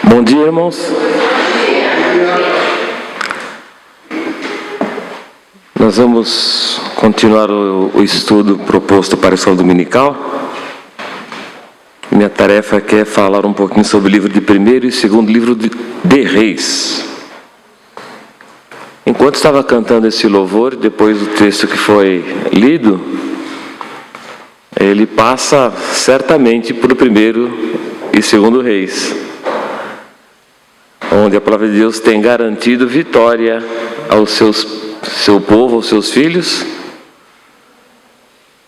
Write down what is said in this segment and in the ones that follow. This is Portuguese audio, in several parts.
Bom dia, irmãos. Nós vamos continuar o estudo proposto para a escola dominical. Minha tarefa aqui é falar um pouquinho sobre o livro de primeiro e segundo livro de Reis. Enquanto estava cantando esse louvor, depois do texto que foi lido, ele passa certamente por primeiro e segundo Reis, onde a palavra de Deus tem garantido vitória ao seu povo, aos seus filhos.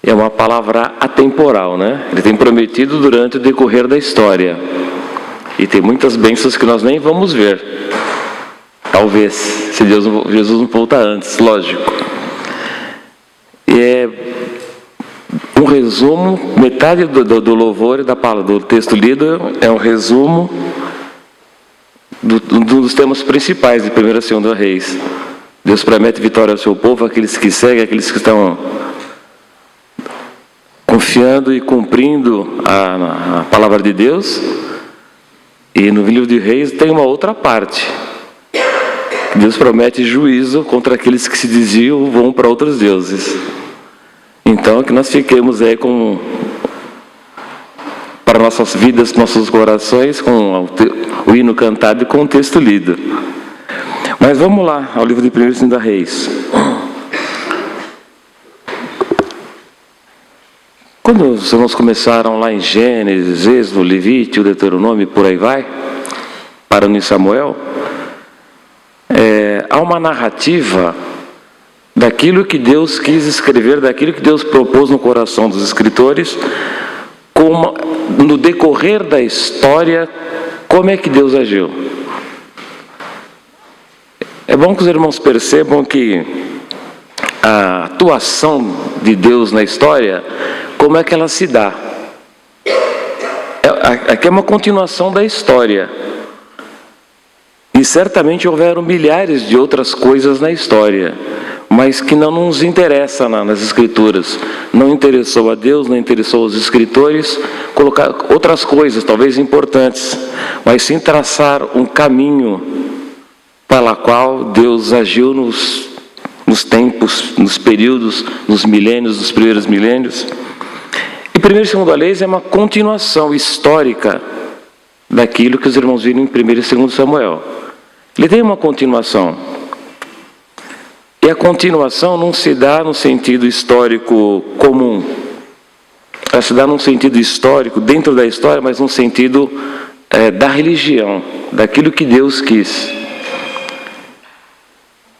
É uma palavra atemporal, né? Ele tem prometido durante o decorrer da história. E tem muitas bênçãos que nós nem vamos ver. Talvez, se Jesus não voltar antes, lógico. E é um resumo, metade do louvor e do texto lido é um resumo dos temas principais de 1 e 2 Reis. Deus promete vitória ao seu povo, aqueles que seguem, aqueles que estão confiando e cumprindo a palavra de Deus. E no livro de Reis tem uma outra parte. Deus promete juízo contra aqueles que se desviam ou vão para outros deuses. Então, que nós fiquemos aí para nossas vidas, nossos corações, com o hino cantado e com o texto lido. Mas vamos lá ao livro de 1 e 2 Reis. Quando os irmãos começaram lá em Gênesis, Êxodo, Levítico, Deuteronômio, por aí vai, parando em Samuel, há uma narrativa daquilo que Deus quis escrever, daquilo que Deus propôs no coração dos escritores, como, no decorrer da história, como é que Deus agiu. É bom que os irmãos percebam que a atuação de Deus na história, como é que ela se dá. Aqui é uma continuação da história. E certamente houveram milhares de outras coisas na história, mas que não nos interessa nas Escrituras. Não interessou a Deus, não interessou aos escritores colocar outras coisas, talvez importantes, mas sim traçar um caminho pela qual Deus agiu nos tempos, nos períodos, nos milênios, nos primeiros milênios. E 1 e 2 Reis é uma continuação histórica daquilo que os irmãos viram em 1 e 2 Samuel. Ele tem uma continuação. E a continuação não se dá no sentido histórico comum. Ela se dá num sentido histórico, dentro da história, mas num sentido da religião, daquilo que Deus quis.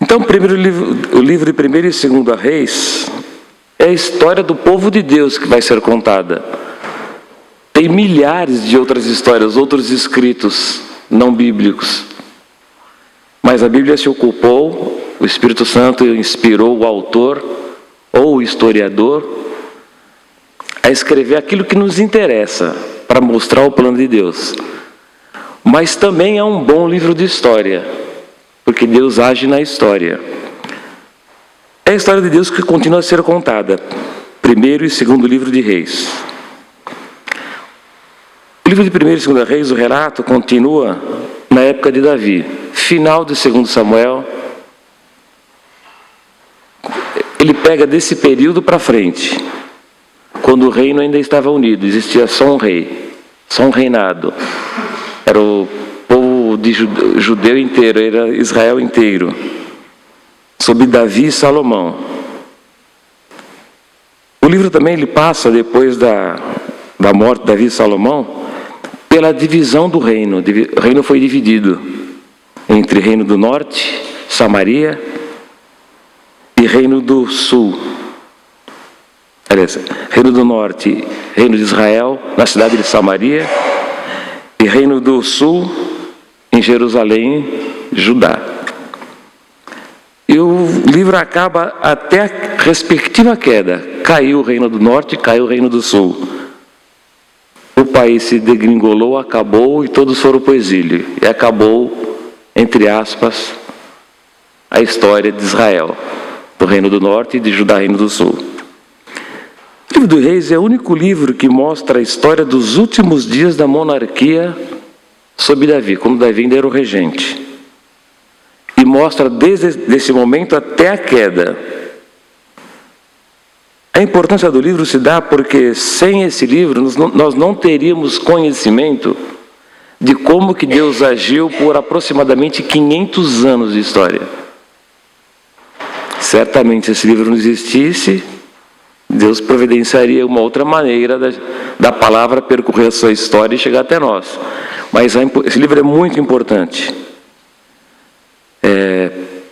Então, o livro de 1 e 2 Reis é a história do povo de Deus que vai ser contada. Tem milhares de outras histórias, outros escritos não bíblicos. Mas a Bíblia se ocupou, o Espírito Santo inspirou o autor ou o historiador a escrever aquilo que nos interessa, para mostrar o plano de Deus. Mas também é um bom livro de história, porque Deus age na história. É a história de Deus que continua a ser contada. 1º e 2º livro de Reis. O livro de 1º e 2 Reis, o relato continua na época de Davi. Final de 2 Samuel. Ele pega desse período para frente, quando o reino ainda estava unido, existia só um rei, só um reinado. Era o povo judeu inteiro, era Israel inteiro, sob Davi e Salomão. O livro também ele passa, depois da morte de Davi e Salomão, pela divisão do reino. O reino foi dividido entre Reino do Norte, Samaria, e Reino do Sul. Aliás, Reino do Norte, Reino de Israel, na cidade de Samaria, e Reino do Sul, em Jerusalém, Judá. E o livro acaba até a respectiva queda. Caiu o Reino do Norte, caiu o Reino do Sul. O país se degringolou, acabou e todos foram para o exílio. E acabou, entre aspas, a história de Israel, do Reino do Norte e de Judá, Reino do Sul. O livro dos Reis é o único livro que mostra a história dos últimos dias da monarquia sobre Davi, quando Davi ainda era o regente. E mostra desde esse momento até a queda. A importância do livro se dá porque sem esse livro nós não teríamos conhecimento de como que Deus agiu por aproximadamente 500 anos de história. Certamente, se esse livro não existisse, Deus providenciaria uma outra maneira da palavra percorrer a sua história e chegar até nós. Mas esse livro é muito importante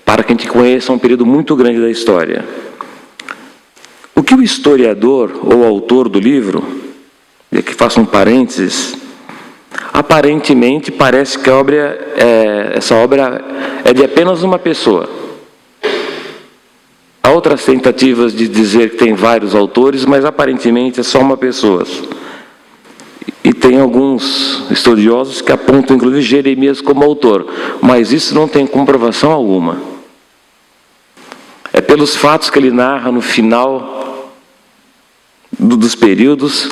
para que a gente conheça um período muito grande da história. O que o historiador ou autor do livro, e aqui faço um parênteses, aparentemente parece que essa obra é de apenas uma pessoa. Há outras tentativas de dizer que tem vários autores, mas aparentemente é só uma pessoa. E tem alguns estudiosos que apontam inclusive Jeremias como autor, mas isso não tem comprovação alguma. É pelos fatos que ele narra no final dos períodos,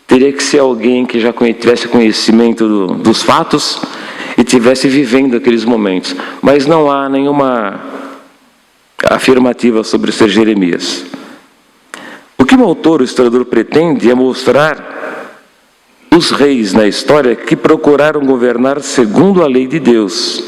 teria que ser alguém que já tivesse conhecimento dos fatos e tivesse vivendo aqueles momentos. Mas não há nenhuma afirmativa sobre ser Jeremias. O que o autor, o historiador, pretende é mostrar os reis na história que procuraram governar segundo a lei de Deus.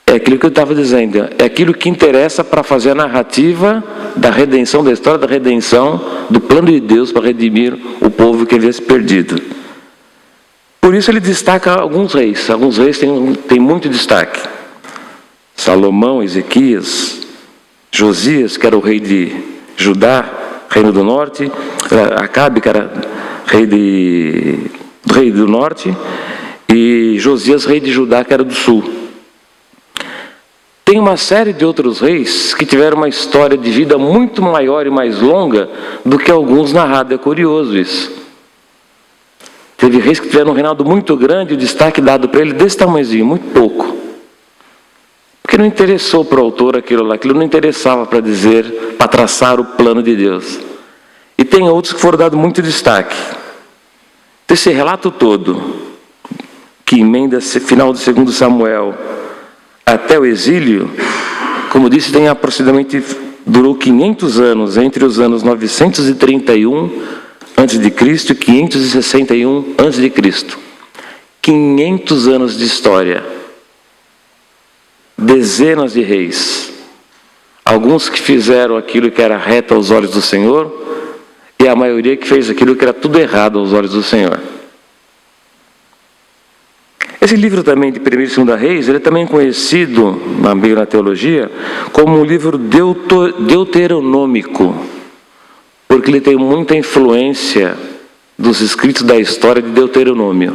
É aquilo que eu estava dizendo, é aquilo que interessa para fazer a narrativa da redenção, da história da redenção, do plano de Deus para redimir o povo que havia se perdido. Por isso ele destaca alguns reis têm muito destaque. Salomão, Ezequias, Josias, que era o rei de Judá, reino do norte, Acabe, que era rei do norte, e Josias, rei de Judá, que era do sul. Tem uma série de outros reis que tiveram uma história de vida muito maior e mais longa do que alguns narrados. É curioso isso. Teve reis que tiveram um reinado muito grande, o destaque dado para ele desse tamanhozinho, muito pouco. Porque não interessou para o autor aquilo não interessava para dizer, para traçar o plano de Deus. E tem outros que foram dados muito destaque. Então, esse relato todo, que emenda final de 2 Samuel até o exílio, como disse, tem aproximadamente, durou 500 anos, entre os anos 931 a.C. e 561 a.C. 500 anos de história. Dezenas de reis. Alguns que fizeram aquilo que era reto aos olhos do Senhor, e a maioria que fez aquilo que era tudo errado aos olhos do Senhor. Esse livro também de 1 e 2 Reis, ele é também conhecido, meio na teologia, como um livro deuteronômico, porque ele tem muita influência dos escritos da história de Deuteronômio.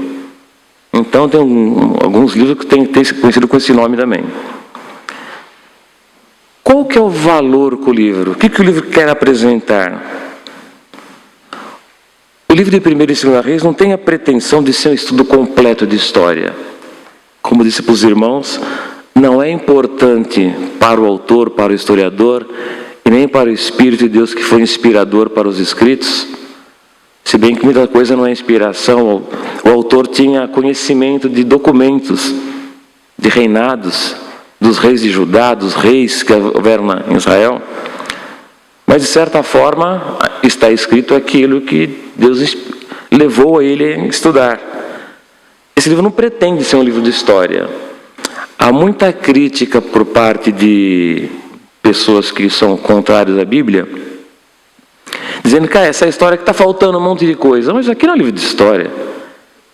Então tem alguns livros que têm conhecido com esse nome também. Qual que é o valor com o livro? O que o livro quer apresentar? O livro de 1 e 2 Reis não tem a pretensão de ser um estudo completo de história. Como disse para os irmãos, não é importante para o autor, para o historiador, e nem para o Espírito de Deus que foi inspirador para os escritos, se bem que muita coisa não é inspiração. O autor tinha conhecimento de documentos, de reinados, dos reis de Judá, dos reis que houveram em Israel. Mas, de certa forma, está escrito aquilo que Deus levou a ele a estudar. Esse livro não pretende ser um livro de história. Há muita crítica por parte de pessoas que são contrárias à Bíblia, dizendo que essa história que está faltando um monte de coisa. Mas aqui não é livro de história.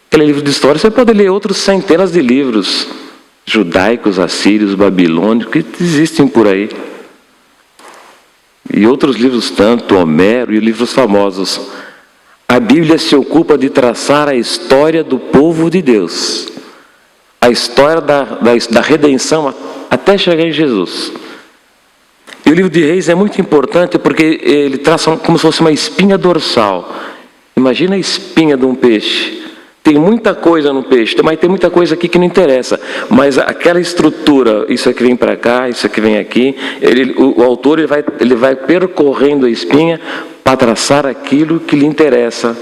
Aquele livro de história você pode ler outros centenas de livros judaicos, assírios, babilônicos, que existem por aí. E outros livros tanto, Homero e livros famosos. A Bíblia se ocupa de traçar a história do povo de Deus. A história da redenção até chegar em Jesus. E o livro de Reis é muito importante porque ele traça como se fosse uma espinha dorsal. Imagina a espinha de um peixe. Tem muita coisa no peixe, mas tem muita coisa aqui que não interessa. Mas aquela estrutura, isso aqui vem para cá, isso aqui vem aqui. O autor ele vai percorrendo a espinha para traçar aquilo que lhe interessa,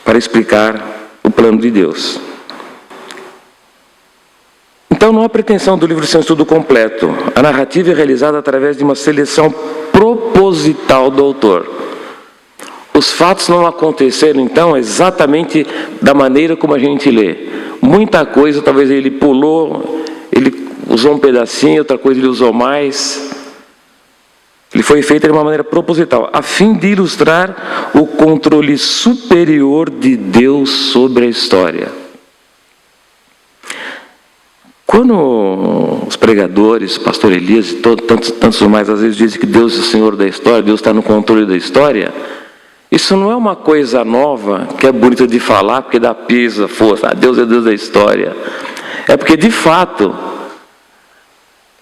para explicar plano de Deus. Então não há pretensão do livro ser um estudo completo. A narrativa é realizada através de uma seleção proposital do autor. Os fatos não aconteceram, então, exatamente da maneira como a gente lê. Muita coisa, talvez ele pulou, ele usou um pedacinho, outra coisa ele usou mais. Ele foi feito de uma maneira proposital, a fim de ilustrar o controle superior de Deus sobre a história. Quando os pregadores, o pastor Elias e tantos mais, às vezes dizem que Deus é o Senhor da história, Deus está no controle da história, isso não é uma coisa nova, que é bonita de falar, porque dá peso, força, Deus é Deus da história. É porque, de fato,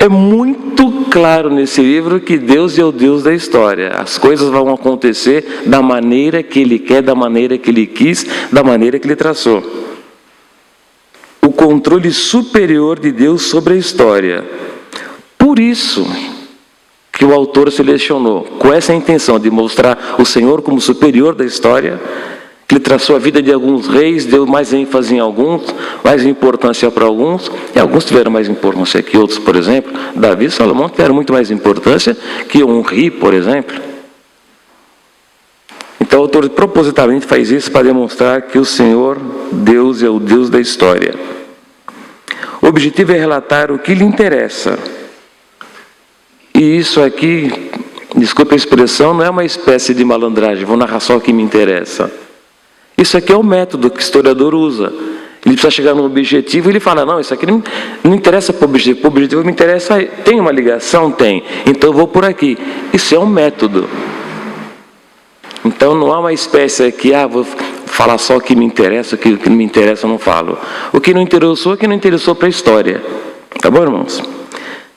é muito claro nesse livro que Deus é o Deus da história. As coisas vão acontecer da maneira que Ele quer, da maneira que Ele quis, da maneira que Ele traçou. O controle superior de Deus sobre a história. Por isso que o autor selecionou, com essa intenção de mostrar o Senhor como superior da história, que Ele traçou a vida de alguns reis, deu mais ênfase em alguns, mais importância para alguns, e alguns tiveram mais importância que outros, por exemplo. Davi e Salomão tiveram muito mais importância que Onri, por exemplo. Então o autor propositalmente faz isso para demonstrar que o Senhor, Deus, é o Deus da história. O objetivo é relatar o que lhe interessa. E isso aqui, desculpe a expressão, não é uma espécie de malandragem, vou narrar só o que me interessa. Isso aqui é o método que o historiador usa. Ele precisa chegar num objetivo e ele fala, não, isso aqui não interessa para o objetivo me interessa, tem uma ligação? Tem. Então eu vou por aqui. Isso é um método. Então não há uma espécie aqui, vou falar só o que me interessa, o que não me interessa eu não falo. O que não interessou para a história. Tá bom, irmãos?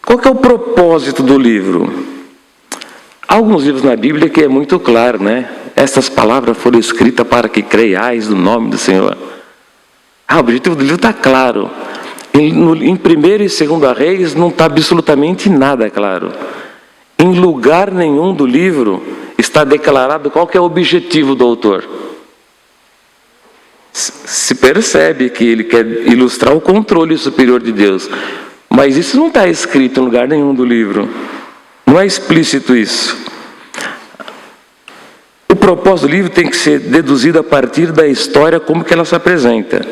Qual que é o propósito do livro? Há alguns livros na Bíblia que é muito claro, né? Estas palavras foram escritas para que creiais no nome do Senhor. O objetivo do livro está claro. Em 1º e 2º Reis não está absolutamente nada claro. Em lugar nenhum do livro está declarado qual que é o objetivo do autor. Se percebe que ele quer ilustrar o controle superior de Deus. Mas isso não está escrito em lugar nenhum do livro. Não é explícito isso. O propósito do livro tem que ser deduzido a partir da história como que ela se apresenta.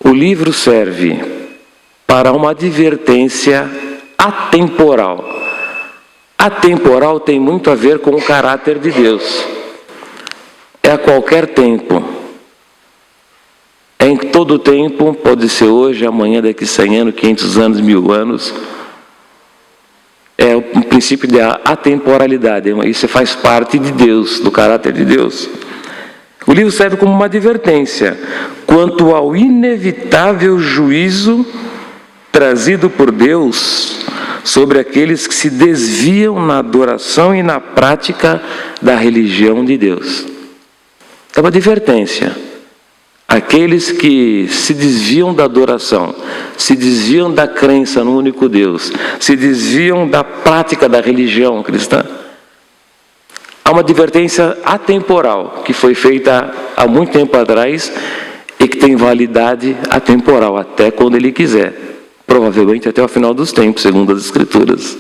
O livro serve para uma advertência atemporal. Atemporal tem muito a ver com o caráter de Deus. É a qualquer tempo. É em todo tempo, pode ser hoje, amanhã, daqui 100 anos, 500 anos, 1000 anos. É o princípio da atemporalidade. Isso faz parte de Deus, do caráter de Deus. O livro serve como uma advertência quanto ao inevitável juízo trazido por Deus sobre aqueles que se desviam na adoração e na prática da religião de Deus. É uma advertência. Aqueles que se desviam da adoração, se desviam da crença no único Deus, se desviam da prática da religião cristã. Há uma advertência atemporal que foi feita há muito tempo atrás e que tem validade atemporal, até quando Ele quiser. Provavelmente até o final dos tempos, segundo as Escrituras.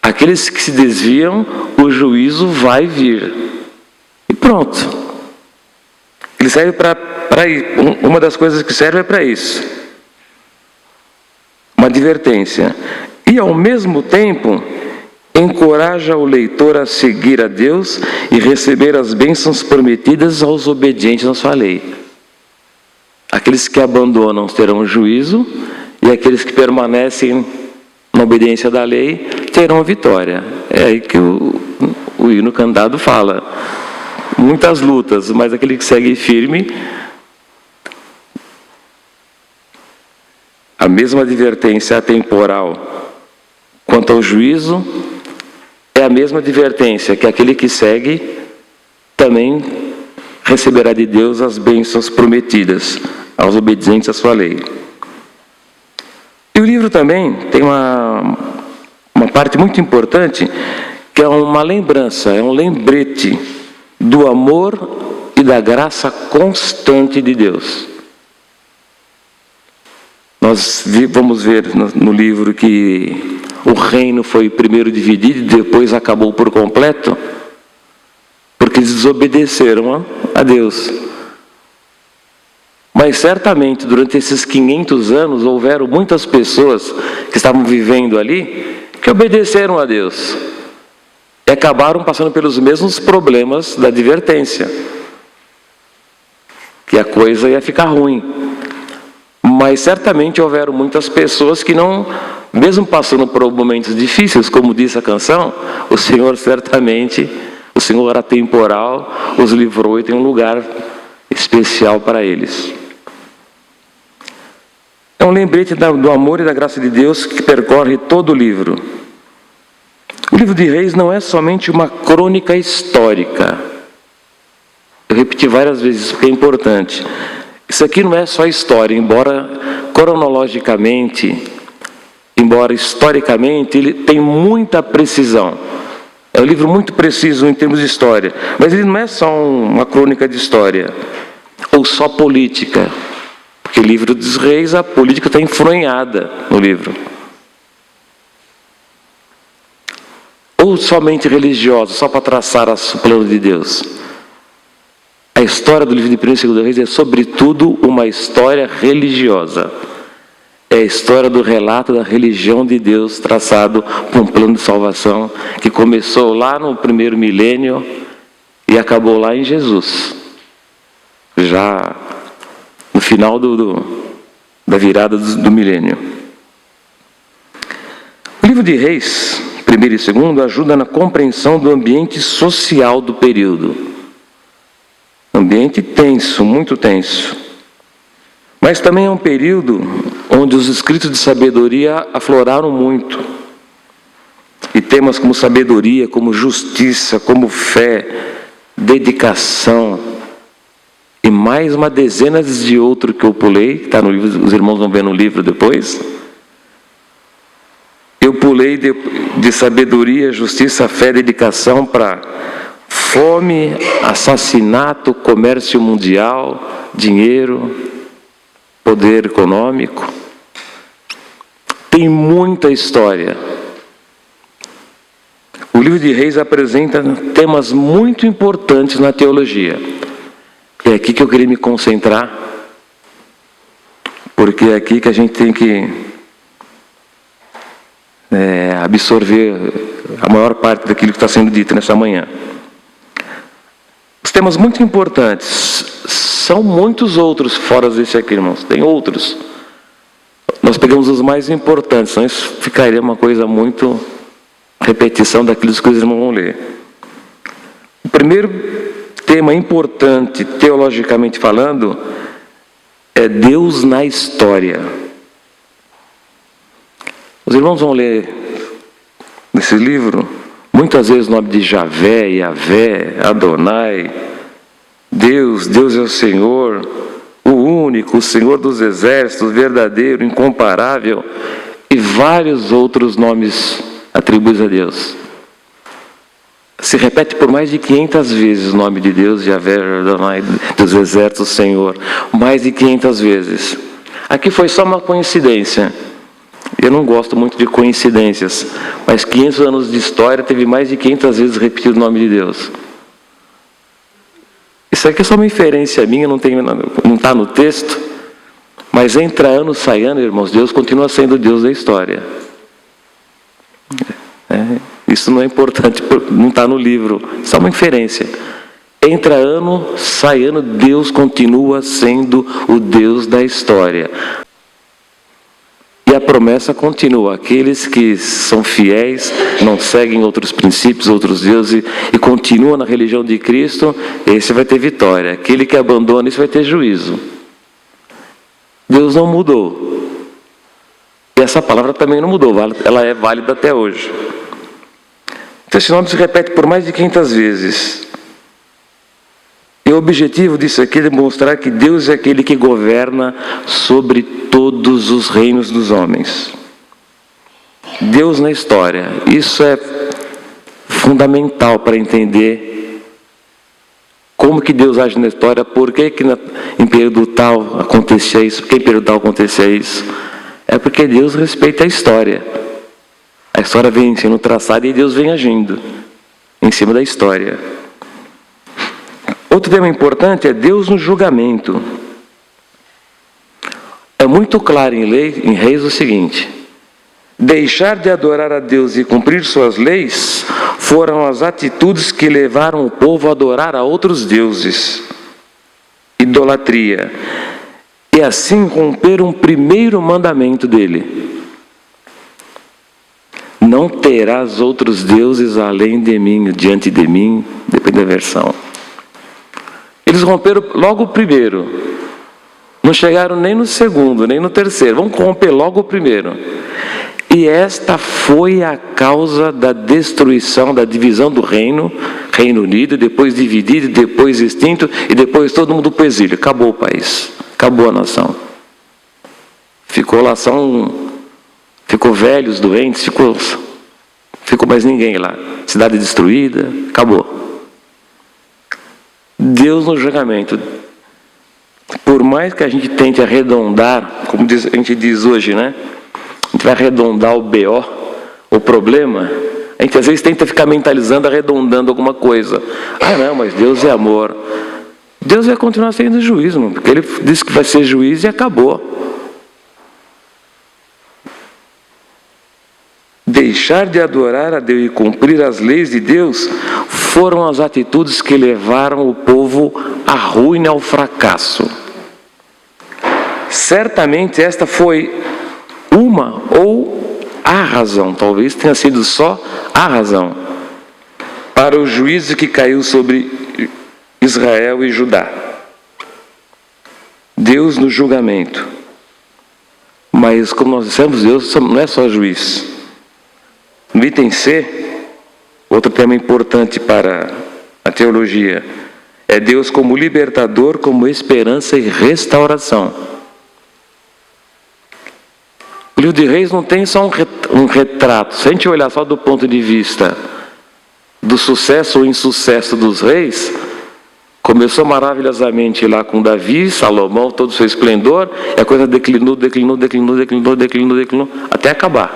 Aqueles que se desviam, o juízo vai vir. E pronto. Ele serve para uma das coisas que serve é para isso. Uma advertência. E ao mesmo tempo, encoraja o leitor a seguir a Deus e receber as bênçãos prometidas aos obedientes na sua lei. Aqueles que abandonam terão juízo, e aqueles que permanecem na obediência da lei terão vitória. É aí que o hino cantado fala. Muitas lutas, mas aquele que segue firme, a mesma advertência atemporal quanto ao juízo, é a mesma advertência que aquele que segue também receberá de Deus as bênçãos prometidas aos obedientes à sua lei. E o livro também tem uma parte muito importante, que é uma lembrança, é um lembrete do amor e da graça constante de Deus. Nós vamos ver no livro que o reino foi primeiro dividido e depois acabou por completo, porque eles desobedeceram a Deus. Mas certamente durante esses 500 anos houveram muitas pessoas que estavam vivendo ali que obedeceram a Deus e acabaram passando pelos mesmos problemas da advertência, que a coisa ia ficar ruim. Mas certamente houveram muitas pessoas que não, mesmo passando por momentos difíceis, como diz a canção, o Senhor certamente, o Senhor atemporal, os livrou e tem um lugar especial para eles. É um lembrete do amor e da graça de Deus que percorre todo o livro. O livro de Reis não é somente uma crônica histórica. Eu repeti várias vezes porque é importante. Isso aqui não é só história, embora cronologicamente, embora historicamente, ele tem muita precisão. É um livro muito preciso em termos de história, mas ele não é só uma crônica de história, ou só política, porque o livro dos reis, a política está enfronhada no livro. Ou somente religiosa, só para traçar o plano de Deus. A história do livro de 1º e 2º Reis é, sobretudo, uma história religiosa. É a história do relato da religião de Deus traçado por um plano de salvação que começou lá no primeiro milênio e acabou lá em Jesus. Já no final da virada do milênio. O livro de Reis, 1º e 2º, ajuda na compreensão do ambiente social do período. Ambiente tenso, muito tenso. Mas também é um período onde os escritos de sabedoria afloraram muito. E temas como sabedoria, como justiça, como fé, dedicação, e mais uma dezena de outros que eu pulei, que está no livro, os irmãos vão ver no livro depois. Eu pulei de sabedoria, justiça, fé, dedicação para fome, assassinato, comércio mundial, dinheiro, poder econômico. Tem muita história. O livro de Reis apresenta temas muito importantes na teologia. É aqui que eu queria me concentrar, porque é aqui que a gente tem que absorver a maior parte daquilo que está sendo dito nessa manhã. Os temas muito importantes, são muitos outros fora desse aqui, irmãos, tem outros. Nós pegamos os mais importantes, senão isso ficaria uma coisa muito repetição daquilo que os irmãos vão ler. O primeiro tema importante, teologicamente falando, é Deus na história. Os irmãos vão ler nesse livro, muitas vezes o nome de Javé, Yavé, Adonai, Deus é o Senhor, o único, o Senhor dos exércitos, verdadeiro, incomparável, e vários outros nomes atribuídos a Deus. Se repete por mais de 500 vezes o nome de Deus, Javé, Adonai, dos exércitos, Senhor. Mais de 500 vezes. Aqui foi só uma coincidência. Eu não gosto muito de coincidências, mas 500 anos de história teve mais de 500 vezes repetido o nome de Deus. Isso aqui é só uma inferência minha, não está no texto, mas entra ano, sai ano, irmãos, Deus continua sendo o Deus da história. Isso não é importante, não está no livro, só uma inferência. Entra ano, sai ano, Deus continua sendo o Deus da história. E a promessa continua, aqueles que são fiéis, não seguem outros princípios, outros deuses, e continuam na religião de Cristo, esse vai ter vitória. Aquele que abandona isso vai ter juízo. Deus não mudou. E essa palavra também não mudou, ela é válida até hoje. Então esse nome se repete por mais de 500 vezes. E o objetivo disso aqui é demonstrar que Deus é aquele que governa sobre todos os reinos dos homens. Deus na história. Isso é fundamental para entender como que Deus age na história, por que em período tal acontecia isso, por que em período tal acontecia isso. É porque Deus respeita a história. A história vem sendo traçada e Deus vem agindo em cima da história. Outro tema importante é Deus no julgamento. É muito claro em Reis o seguinte: deixar de adorar a Deus e cumprir suas leis foram as atitudes que levaram o povo a adorar a outros deuses. Idolatria. E assim romperam o primeiro mandamento dele: não terás outros deuses além de mim, diante de mim, depende da versão. Eles romperam logo o primeiro. Não chegaram nem no segundo, nem no terceiro. Vamos romper logo o primeiro. E esta foi a causa da destruição, da divisão do Reino Unido, depois dividido, depois extinto, e depois todo mundo para o exílio. Acabou o país, acabou a nação. Ficou lá, ficou velhos, doentes, ficou mais ninguém lá. Cidade destruída, acabou. Deus no julgamento. Por mais que a gente tente arredondar, como a gente diz hoje, né? A gente vai arredondar o BO, o problema. A gente às vezes tenta ficar mentalizando, arredondando alguma coisa. Ah, não, mas Deus é amor. Deus vai continuar sendo juiz, porque Ele disse que vai ser juiz e acabou. Deixar de adorar a Deus e cumprir as leis de Deus foram as atitudes que levaram o povo à ruína, ao fracasso. Certamente esta foi uma ou a razão, talvez tenha sido só a razão, para o juízo que caiu sobre Israel e Judá. Deus no julgamento. Mas, como nós dissemos, Deus não é só juiz. No item C, outro tema importante para a teologia, é Deus como libertador, como esperança e restauração. O livro de Reis não tem só um retrato. Se a gente olhar só do ponto de vista do sucesso ou insucesso dos reis, começou maravilhosamente lá com Davi, Salomão, todo o seu esplendor, e a coisa declinou, até acabar.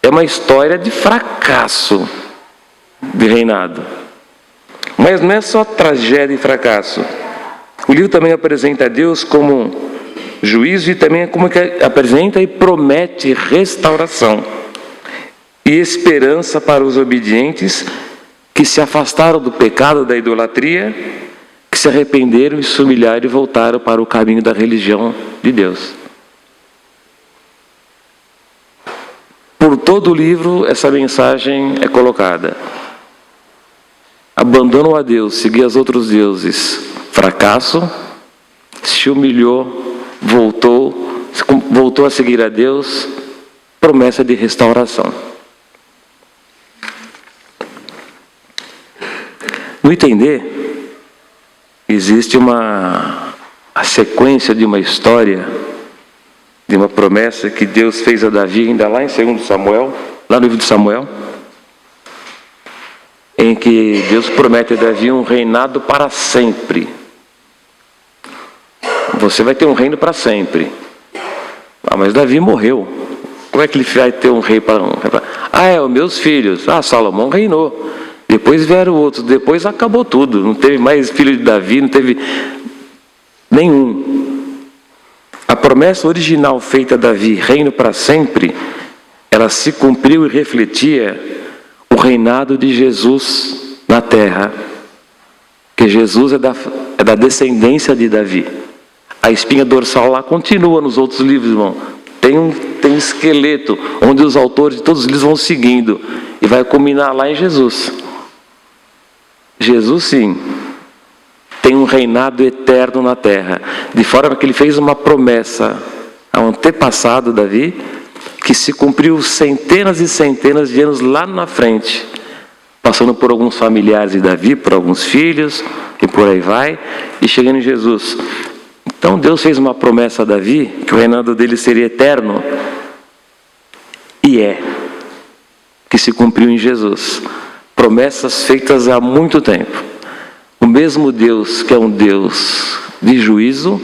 É uma história de fracasso de reinado. Mas não é só tragédia e fracasso. O livro também apresenta a Deus como juízo e também como que apresenta e promete restauração e esperança para os obedientes que se afastaram do pecado da idolatria, que se arrependeram e se humilharam e voltaram para o caminho da religião de Deus. Por todo o livro, essa mensagem é colocada. Abandonou a Deus, seguia os outros deuses. Fracasso, se humilhou, voltou a seguir a Deus, promessa de restauração. No item D, existe a sequência de uma história, de uma promessa que Deus fez a Davi, ainda lá em 2 Samuel, lá no livro de Samuel, em que Deus promete a Davi um reinado para sempre. Você vai ter um reino para sempre. Ah, mas Davi morreu. Como é que ele vai ter um rei para... os meus filhos. Salomão reinou. Depois vieram outros. Depois acabou tudo. Não teve mais filho de Davi, não teve nenhum. A promessa original feita a Davi, reino para sempre, ela se cumpriu e refletia o reinado de Jesus na terra. Que Jesus é da descendência de Davi. A espinha dorsal lá continua nos outros livros, irmão. Tem um esqueleto, onde os autores de todos os livros vão seguindo. E vai culminar lá em Jesus. Jesus, sim, tem um reinado eterno na terra. De forma que ele fez uma promessa ao antepassado Davi, que se cumpriu centenas e centenas de anos lá na frente. Passando por alguns familiares de Davi, por alguns filhos, e por aí vai, e chegando em Jesus. Então Deus fez uma promessa a Davi, que o reinado dele seria eterno, e que se cumpriu em Jesus. Promessas feitas há muito tempo. O mesmo Deus que é um Deus de juízo,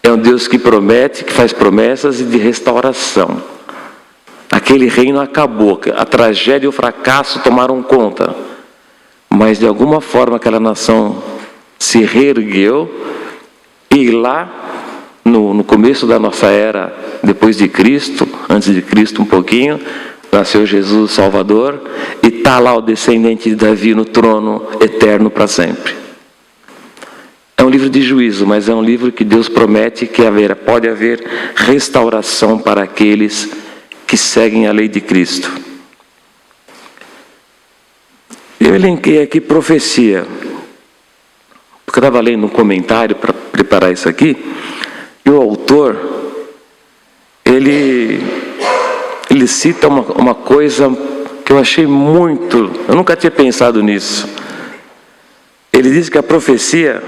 é um Deus que promete, que faz promessas e de restauração. Aquele reino acabou, a tragédia e o fracasso tomaram conta, mas de alguma forma aquela nação se reergueu, e lá no começo da nossa era, depois de Cristo, antes de Cristo um pouquinho, nasceu Jesus o Salvador, e está lá o descendente de Davi no trono eterno para sempre. É um livro de juízo, mas é um livro que Deus promete que pode haver restauração para aqueles que seguem a lei de Cristo. Eu elenquei aqui profecia, porque eu estava lendo um comentário para preparar isso aqui, e o autor, ele cita uma coisa que eu achei muito, eu nunca tinha pensado nisso. Ele diz que a profecia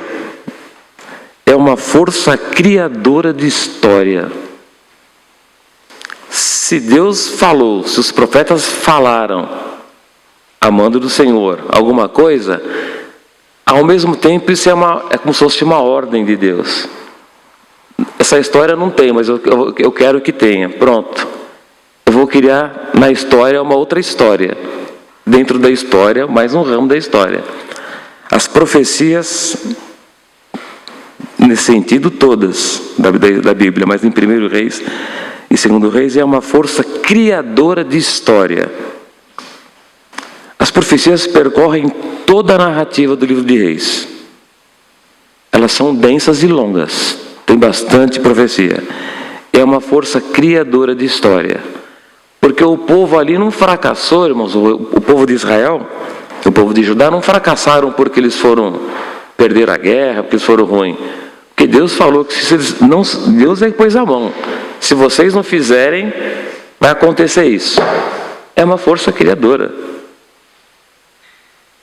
é uma força criadora de história. Se Deus falou, se os profetas falaram, a mando do Senhor, alguma coisa, ao mesmo tempo isso é como se fosse uma ordem de Deus. Essa história não tem, mas eu quero que tenha. Pronto. Eu vou criar na história uma outra história. Dentro da história, mais um ramo da história. As profecias, nesse sentido, todas da Bíblia, mas em 1 Reis e 2 Reis, é uma força criadora de história. As profecias percorrem toda a narrativa do livro de Reis. Elas são densas e longas, tem bastante profecia. É uma força criadora de história. Porque o povo ali não fracassou, irmãos, o povo de Israel, o povo de Judá não fracassaram porque eles perderam a guerra, porque eles foram ruins. Porque Deus falou que Deus é que pôs a mão. Se vocês não fizerem, vai acontecer isso. É uma força criadora.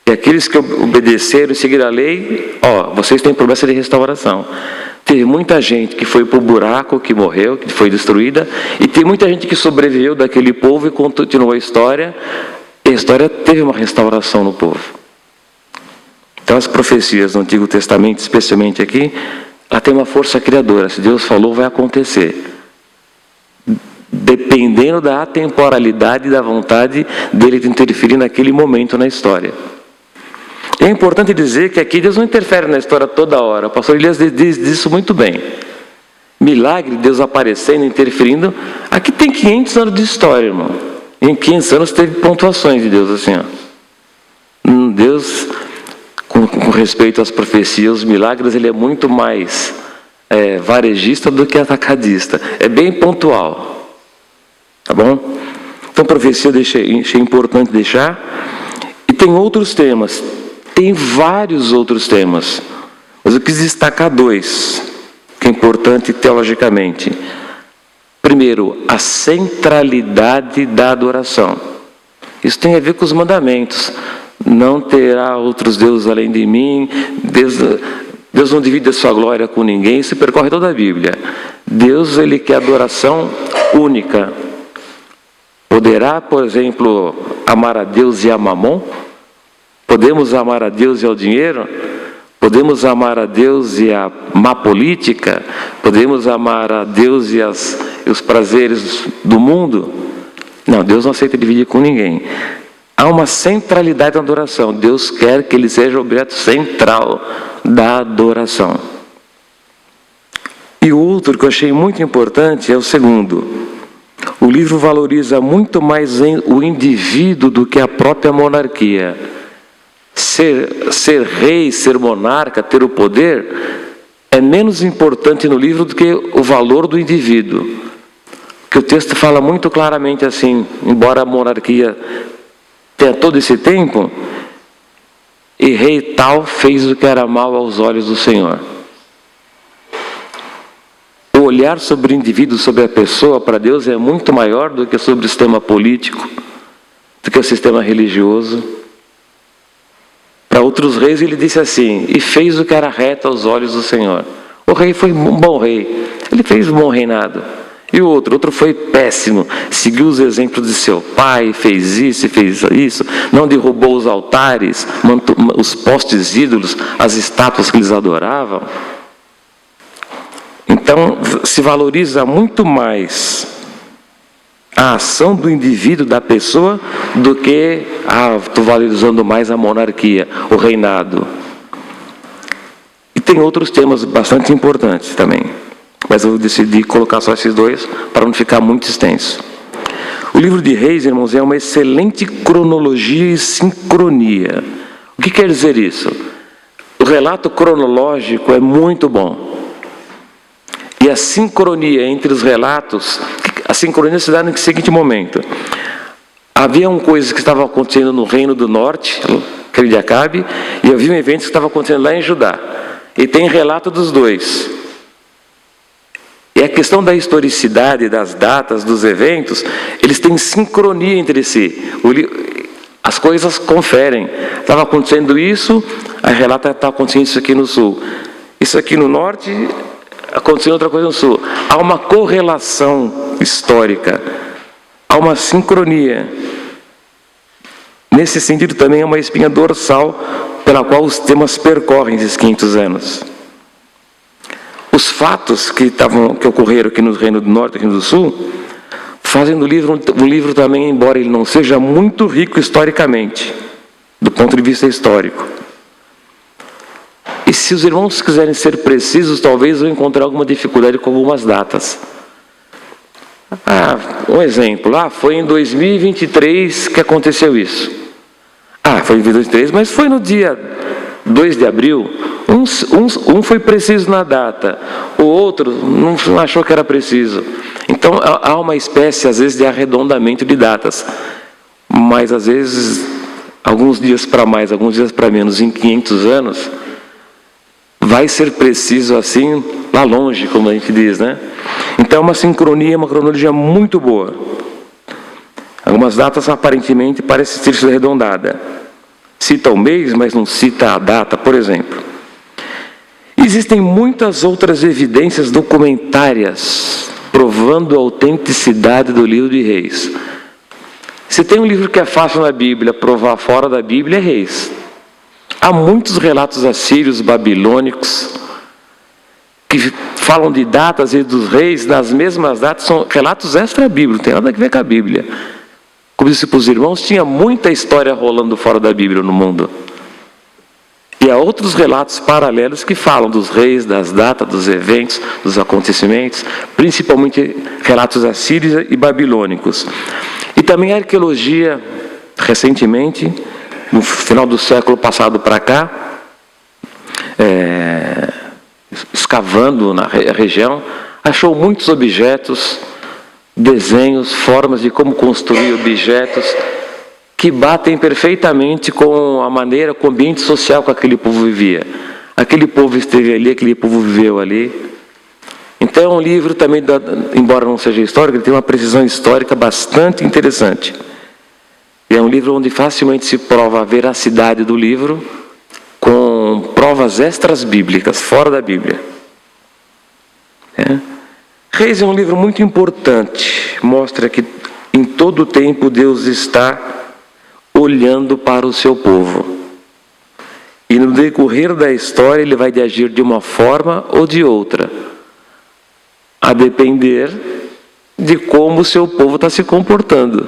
E aqueles que obedeceram e seguiram a lei, vocês têm promessa de restauração. Teve muita gente que foi para o buraco, que morreu, que foi destruída, e tem muita gente que sobreviveu daquele povo e continuou a história, e a história teve uma restauração no povo. Então as profecias do Antigo Testamento, especialmente aqui, ela tem uma força criadora. Se Deus falou, vai acontecer. Dependendo da atemporalidade e da vontade dele de interferir naquele momento na história. É importante dizer que aqui Deus não interfere na história toda hora. O pastor Elias diz isso muito bem. Milagre, Deus aparecendo, interferindo. Aqui tem 500 anos de história, irmão. Em 500 anos teve pontuações de Deus assim, Deus, com respeito às profecias, os milagres, ele é muito mais varejista do que atacadista. É bem pontual. Tá bom? Então, profecia eu achei importante deixar. E tem outros temas. Tem vários outros temas, mas eu quis destacar 2, que é importante teologicamente. Primeiro, a centralidade da adoração. Isso tem a ver com os mandamentos. Não terá outros deuses além de mim. Deus não divide a sua glória com ninguém. Isso percorre toda a Bíblia. Deus, ele quer adoração única. Poderá, por exemplo, amar a Deus e a Mamon? Podemos amar a Deus e ao dinheiro? Podemos amar a Deus e a má política? Podemos amar a Deus e os prazeres do mundo? Não, Deus não aceita dividir com ninguém. Há uma centralidade na adoração. Deus quer que ele seja o objeto central da adoração. E o outro que eu achei muito importante é o segundo. O livro valoriza muito mais o indivíduo do que a própria monarquia. Ser rei, ser monarca, ter o poder, é menos importante no livro do que o valor do indivíduo. Porque o texto fala muito claramente assim, embora a monarquia tenha todo esse tempo, e rei tal fez o que era mal aos olhos do Senhor. O olhar sobre o indivíduo, sobre a pessoa, para Deus é muito maior do que sobre o sistema político, do que o sistema religioso. Para outros reis ele disse assim, e fez o que era reto aos olhos do Senhor. O rei foi um bom rei, ele fez um bom reinado. E o outro foi péssimo, seguiu os exemplos de seu pai, fez isso, não derrubou os altares, os postes ídolos, as estátuas que eles adoravam. Então, se valoriza muito mais a ação do indivíduo, da pessoa, do que, estou valorizando mais a monarquia, o reinado. E tem outros temas bastante importantes também. Mas eu decidi colocar só esses dois para não ficar muito extenso. O livro de Reis, irmãos, é uma excelente cronologia e sincronia. O que quer dizer isso? O relato cronológico é muito bom. E a sincronia entre os relatos, a sincronia se dá no seguinte momento. Havia coisas que estavam acontecendo no Reino do Norte, aquele de Acabe, e havia um evento que estava acontecendo lá em Judá. E tem relato dos dois. E a questão da historicidade, das datas, dos eventos, eles têm sincronia entre si. As coisas conferem. Estava acontecendo isso, a relata está acontecendo isso aqui no sul. Isso aqui no norte, acontecendo outra coisa no sul. Há uma correlação histórica. Há uma sincronia. Nesse sentido também é uma espinha dorsal pela qual os temas percorrem esses 500 anos. Os fatos que ocorreram aqui no Reino do Norte e Reino do Sul fazem do livro um livro também, embora ele não seja muito rico historicamente, do ponto de vista histórico. E se os irmãos quiserem ser precisos, talvez vão encontrar alguma dificuldade com algumas datas. Um exemplo, foi em 2023 que aconteceu isso. Foi em 2023, mas foi no dia 2 de abril. Um foi preciso na data, o outro não achou que era preciso. Então há uma espécie, às vezes, de arredondamento de datas. Mas, às vezes, alguns dias para mais, alguns dias para menos, em 500 anos, vai ser preciso assim, lá longe, como a gente diz, né? Então é uma sincronia, uma cronologia muito boa. Algumas datas, aparentemente, parecem ter sido arredondadas. Cita o mês, mas não cita a data, por exemplo. Existem muitas outras evidências documentárias provando a autenticidade do livro de Reis. Se tem um livro que é fácil na Bíblia, provar fora da Bíblia, é Reis. Há muitos relatos assírios, babilônicos, que falam de datas e dos reis nas mesmas datas, são relatos extra-bíblicos, não tem nada a ver com a Bíblia. Como disse para os irmãos, tinha muita história rolando fora da Bíblia no mundo. E há outros relatos paralelos que falam dos reis, das datas, dos eventos, dos acontecimentos, principalmente relatos assírios e babilônicos. E também a arqueologia, recentemente, no final do século passado para cá, escavando na região, achou muitos objetos, desenhos, formas de como construir objetos que batem perfeitamente com a maneira, com o ambiente social que aquele povo vivia. Aquele povo esteve ali, aquele povo viveu ali. Então é um livro também, embora não seja histórico, ele tem uma precisão histórica bastante interessante. E é um livro onde facilmente se prova a veracidade do livro com provas extras bíblicas, fora da Bíblia. Reis é um livro muito importante, mostra que em todo o tempo Deus está olhando para o seu povo. E no decorrer da história ele vai agir de uma forma ou de outra, a depender de como o seu povo está se comportando.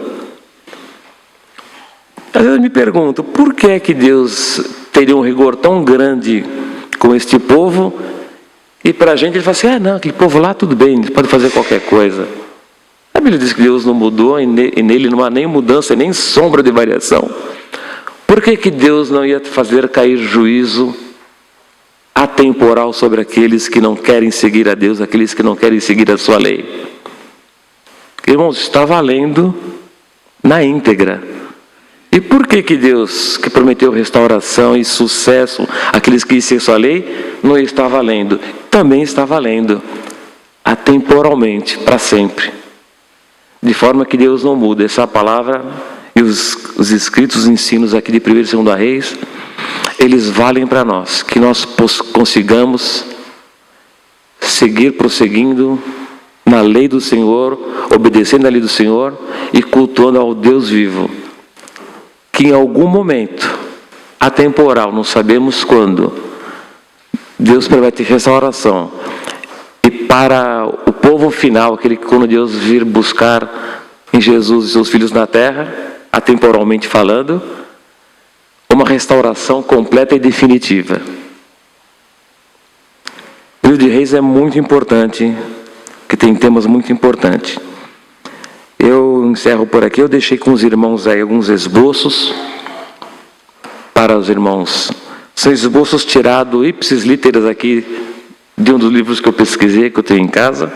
Às vezes eu me pergunto, por que é que Deus teria um rigor tão grande com este povo, e para a gente ele fala assim, não, aquele povo lá tudo bem, ele pode fazer qualquer coisa. A Bíblia diz que Deus não mudou, e nele não há nem mudança, nem sombra de variação. Por que Deus não ia fazer cair juízo atemporal sobre aqueles que não querem seguir a Deus, aqueles que não querem seguir a sua lei? Irmãos, está valendo na íntegra. E por que Deus, que prometeu restauração e sucesso àqueles que seguem sua lei, não está valendo? Também está valendo, atemporalmente, para sempre. De forma que Deus não muda. Essa palavra e os escritos, os ensinos aqui de 1º e 2 Reis, eles valem para nós. Que nós consigamos seguir prosseguindo na lei do Senhor, obedecendo a lei do Senhor e cultuando ao Deus vivo, que em algum momento atemporal, não sabemos quando, Deus promete restauração. E para o povo final, aquele que quando Deus vir buscar em Jesus e seus filhos na terra, atemporalmente falando, uma restauração completa e definitiva. O livro de Reis é muito importante, que tem temas muito importantes. Eu encerro por aqui, eu deixei com os irmãos aí alguns esboços para os irmãos. São esboços tirados ipsis literis aqui de um dos livros que eu pesquisei, que eu tenho em casa.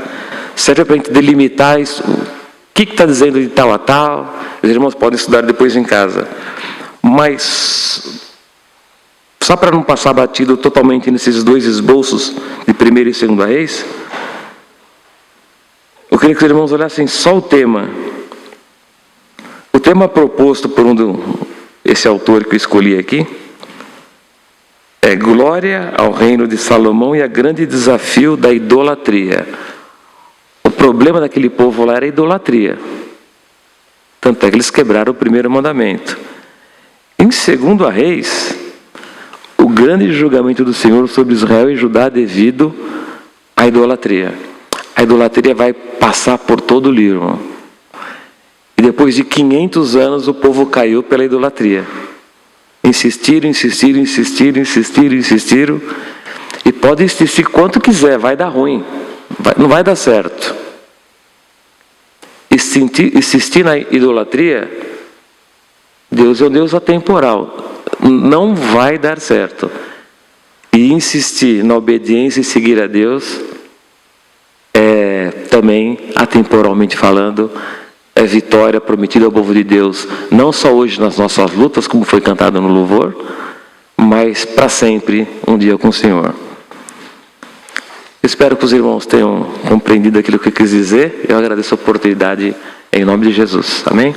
Serve para a gente delimitar isso, o que está dizendo de tal a tal. Os irmãos podem estudar depois em casa. Mas, só para não passar batido totalmente nesses dois esboços, de 1ª e 2ª Reis, eu queria que os irmãos olhassem só o tema. O tema proposto por esse autor que eu escolhi aqui é Glória ao Reino de Salomão e a grande desafio da idolatria. O problema daquele povo lá era a idolatria. Tanto é que eles quebraram o 1º mandamento. Em 2ª Reis, o grande julgamento do Senhor sobre Israel e Judá devido à idolatria. A idolatria vai passar por todo o livro. E depois de 500 anos o povo caiu pela idolatria. Insistiram. E pode insistir quanto quiser, vai dar ruim. Não vai dar certo. Insistir na idolatria, Deus é um Deus atemporal. Não vai dar certo. E insistir na obediência e seguir a Deus, também, atemporalmente falando, é vitória prometida ao povo de Deus, não só hoje nas nossas lutas, como foi cantado no louvor, mas para sempre, um dia com o Senhor. Espero que os irmãos tenham compreendido aquilo que eu quis dizer. Eu agradeço a oportunidade em nome de Jesus. Amém?